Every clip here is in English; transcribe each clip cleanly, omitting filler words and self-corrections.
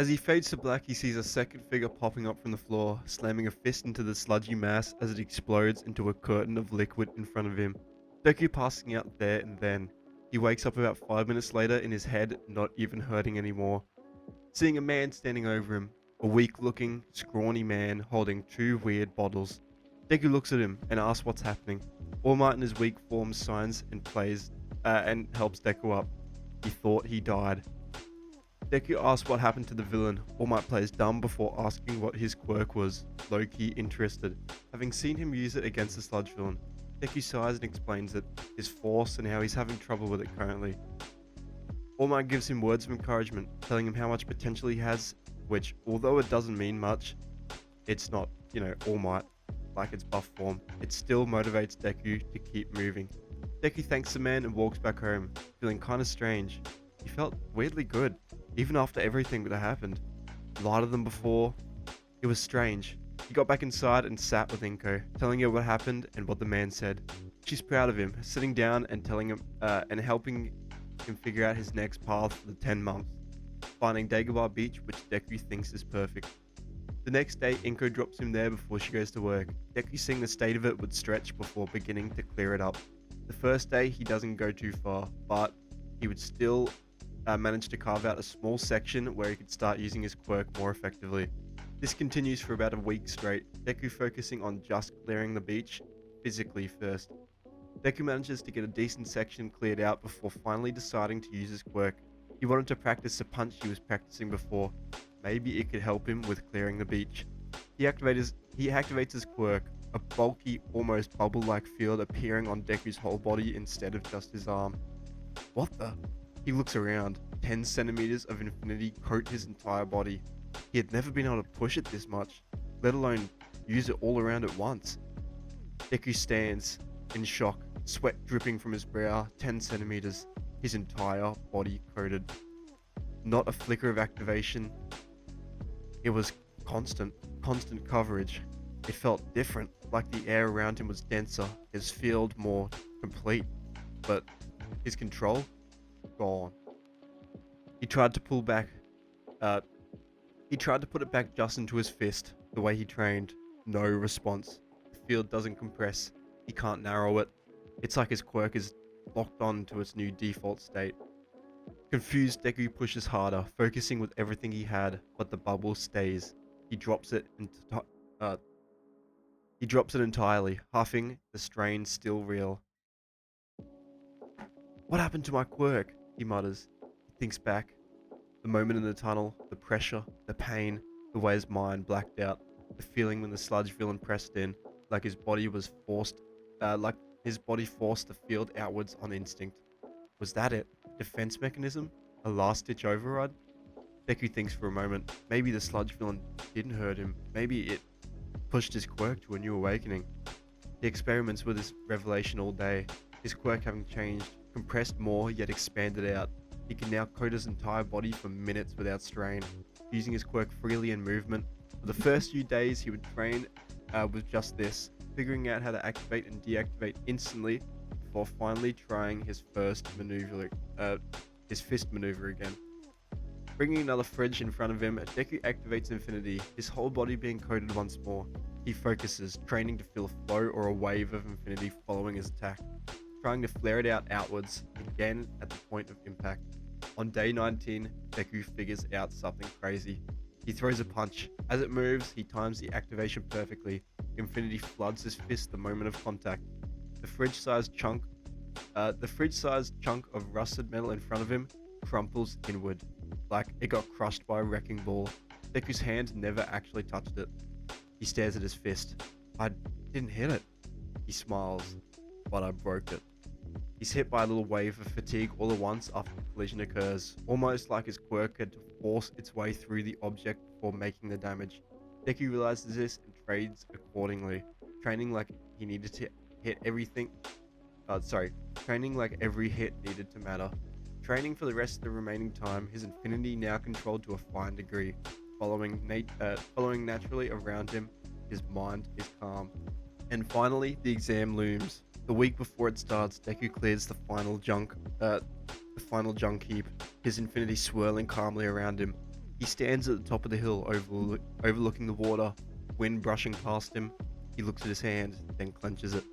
As he fades to black, he sees a second figure popping up from the floor, slamming a fist into the sludgy mass as it explodes into a curtain of liquid in front of him. Deku passing out there and then. He wakes up about 5 minutes later in his head, not even hurting anymore, seeing a man standing over him, a weak-looking, scrawny man holding two weird bottles. Deku looks at him and asks what's happening. All Might in his weak form signs and plays and helps Deku up. He thought he died. Deku asks what happened to the villain. All Might plays dumb before asking what his quirk was, low-key interested. Having seen him use it against the sludge villain, Deku sighs and explains it, his force and how he's having trouble with it currently. All Might gives him words of encouragement, telling him how much potential he has, which, although it doesn't mean much, it's not, All Might, like its buff form. It still motivates Deku to keep moving. Deku thanks the man and walks back home, feeling kinda strange. He felt weirdly good, even after everything that happened. Lighter than before. It was strange. He got back inside and sat with Inko, telling her what happened and what the man said. She's proud of him, sitting down and telling him and helping him figure out his next path for the 10 months, finding Dagobah Beach, which Deku thinks is perfect. The next day, Inko drops him there before she goes to work. Deku seeing the state of it would stretch before beginning to clear it up. The first day, he doesn't go too far, but he would still manage to carve out a small section where he could start using his quirk more effectively. This continues for about a week straight, Deku focusing on just clearing the beach, physically first. Deku manages to get a decent section cleared out before finally deciding to use his quirk. He wanted to practice the punch he was practicing before. Maybe it could help him with clearing the beach. He activates his quirk, a bulky, almost bubble-like field appearing on Deku's whole body instead of just his arm. What the? He looks around. 10 centimeters of infinity coat his entire body. He had never been able to push it this much, let alone use it all around at once. Deku stands, in shock, sweat dripping from his brow, 10 centimeters, his entire body coated. Not a flicker of activation. It was constant coverage. It felt different, like the air around him was denser, his field more complete. But his control? Gone. He tried to pull back, he tried to put it back just into his fist, the way he trained. No response. The field doesn't compress. He can't narrow it. It's like his quirk is locked on to its new default state. Confused, Deku pushes harder, focusing with everything he had, but the bubble stays. He drops it entirely, huffing, the strain still real. What happened to my quirk? He mutters. He thinks back. The moment in the tunnel, the pressure, the pain, the way his mind blacked out, the feeling when the sludge villain pressed in, like his body forced the field outwards on instinct. Was that it? Defense mechanism? A last-ditch override? Deku thinks for a moment. Maybe the sludge villain didn't hurt him. Maybe it pushed his quirk to a new awakening. He experiments with this revelation all day, his quirk having changed, compressed more yet expanded out. He can now coat his entire body for minutes without strain, using his quirk freely in movement. For the first few days he would train with just this, figuring out how to activate and deactivate instantly before finally trying his fist maneuver again. Bringing another fridge in front of him, Deku activates Infinity, his whole body being coated once more. He focuses, training to feel a flow or a wave of Infinity following his attack, trying to flare it out outwards, again at the point of impact. On day 19, Deku figures out something crazy. He throws a punch. As it moves, he times the activation perfectly. Infinity floods his fist the moment of contact. The fridge-sized chunk of rusted metal in front of him crumples inward, like it got crushed by a wrecking ball. Deku's hand never actually touched it. He stares at his fist. I didn't hit it. He smiles, but I broke it. He's hit by a little wave of fatigue all at once after the collision occurs, almost like his quirk had to force its way through the object before making the damage. Deku realizes this and trades accordingly, training like he needed to hit everything. Training like every hit needed to matter. Training for the rest of the remaining time, his infinity now controlled to a fine degree. Following naturally around him, his mind is calm. And finally, the exam looms. The week before it starts, Deku clears the final junk heap, his infinity swirling calmly around him. He stands at the top of the hill overlooking the water, wind brushing past him. He looks at his hand, then clenches it.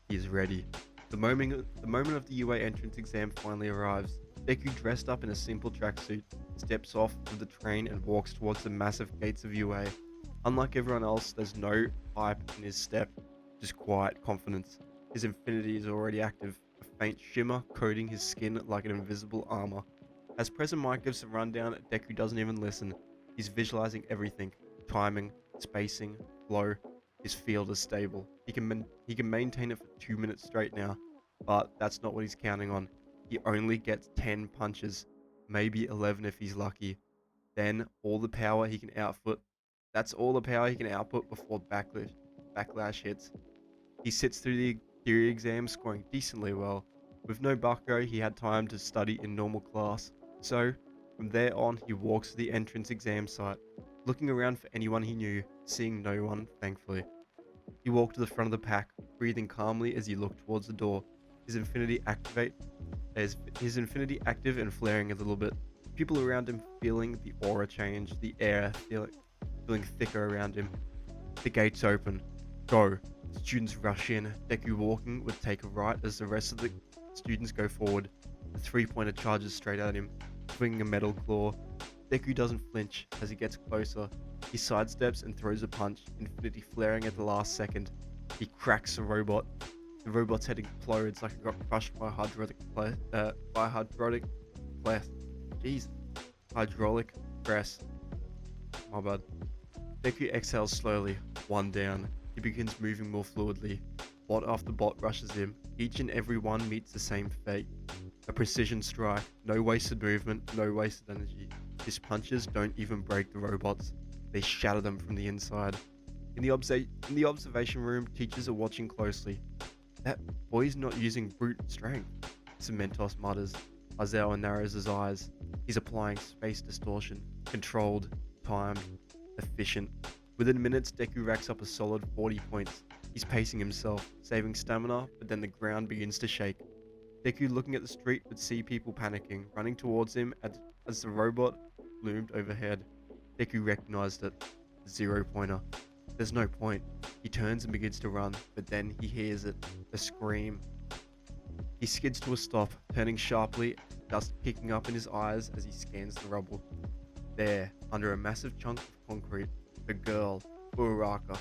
He is ready. The moment of the UA entrance exam finally arrives. Deku, dressed up in a simple tracksuit, steps off of the train and walks towards the massive gates of UA. Unlike everyone else, there's no hype in his step, just quiet confidence. His infinity is already active, a faint shimmer coating his skin like an invisible armor. As President Mike gives the rundown, Deku doesn't even listen. He's visualizing everything: timing, spacing, flow. His field is stable. He can maintain it for 2 minutes straight now, but that's not what he's counting on. He only gets 10 punches, maybe 11 if he's lucky. Then all the power he can output. That's all the power he can output before backlash hits. He sits through the theory exam, scoring decently well. With no Bakugo, he had time to study in normal class. So, from there on, he walks to the entrance exam site, looking around for anyone he knew, seeing no one, thankfully. He walked to the front of the pack, breathing calmly as he looked towards the door, his infinity active and flaring a little bit. People around him feeling the aura change, the air feeling thicker around him. The gates open. Go. Students rush in. Deku walking would take a right as the rest of the students go forward. The three-pointer charges straight at him, swinging a metal claw. Deku doesn't flinch as he gets closer. He sidesteps and throws a punch, infinity flaring at the last second. He cracks the robot. The robot's head explodes like it got crushed by hydraulic press. My bad. Deku exhales slowly, one down. He begins moving more fluidly. Bot after bot rushes him. Each and every one meets the same fate. A precision strike. No wasted movement, no wasted energy. His punches don't even break the robots. They shatter them from the inside. In the observation room, teachers are watching closely. That boy's not using brute strength, Cementos mutters. Aizawa narrows his eyes. He's applying space distortion. Controlled, timed, efficient. Within minutes, Deku racks up a solid 40 points. He's pacing himself, saving stamina, but then the ground begins to shake. Deku, looking at the street, would see people panicking, running towards him as the robot loomed overhead. Deku recognized it. The zero-pointer. There's no point. He turns and begins to run, but then he hears it. A scream. He skids to a stop, turning sharply, dust kicking up in his eyes as he scans the rubble. There, under a massive chunk of concrete, the girl, Uraraka.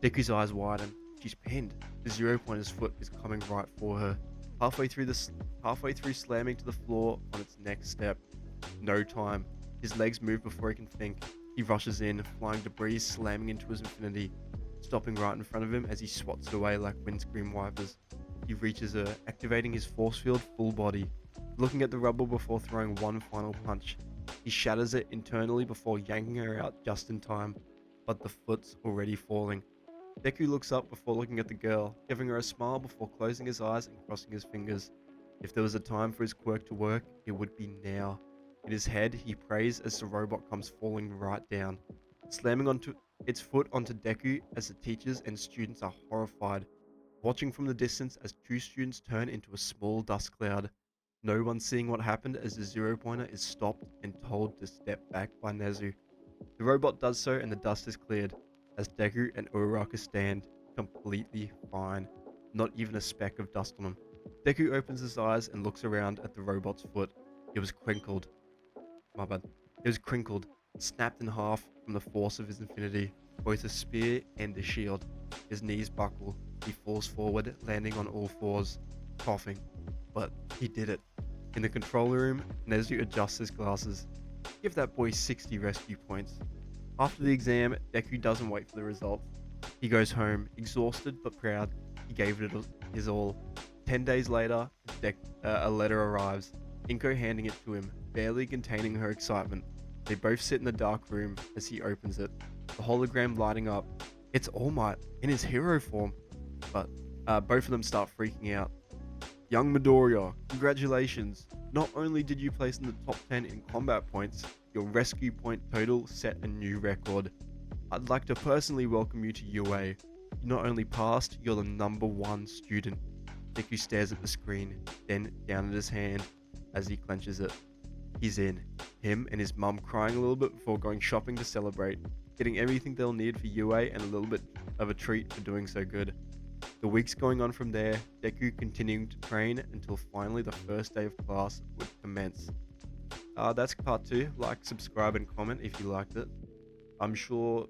Deku's eyes widen. She's pinned. The zero-pointer's foot is coming right for her. Halfway through slamming to the floor on its next step. No time. His legs move before he can think. He rushes in, flying debris slamming into his infinity, stopping right in front of him as he swats it away like windscreen wipers. He reaches her, activating his force field full body, looking at the rubble before throwing one final punch. He shatters it internally before yanking her out just in time, but the foot's already falling. Deku looks up before looking at the girl, giving her a smile before closing his eyes and crossing his fingers. If there was a time for his quirk to work, it would be now. In his head, he prays as the robot comes falling right down, slamming its foot onto Deku as the teachers and students are horrified, watching from the distance as two students turn into a small dust cloud. No one seeing what happened as the zero-pointer is stopped and told to step back by Nezu. The robot does so and the dust is cleared, as Deku and Uraraka stand, completely fine, not even a speck of dust on him. Deku opens his eyes and looks around at the robot's foot. It was crinkled. It was crinkled, snapped in half from the force of his infinity, both a spear and a shield. His knees buckle. He falls forward, landing on all fours, coughing. But he did it. In the control room, Nezu adjusts his glasses. Give that boy 60 rescue points. After the exam, Deku doesn't wait for the results. He goes home, exhausted but proud. He gave it his all. 10 days later, a letter arrives, Inko handing it to him, barely containing her excitement. They both sit in the dark room as he opens it, the hologram lighting up. It's All Might, in his hero form. But both of them start freaking out. Young Midoriya, congratulations. Not only did you place in the top 10 in combat points, your rescue point total set a new record. I'd like to personally welcome you to UA. You not only passed, you're the #1 student. Deku stares at the screen, then down at his hand as he clenches it. He's in. Him and his mum crying a little bit before going shopping to celebrate, getting everything they'll need for UA and a little bit of a treat for doing so good. The weeks going on from there, Deku continuing to train until finally the first day of class would commence. That's part 2. Like, subscribe, and comment if you liked it. I'm sure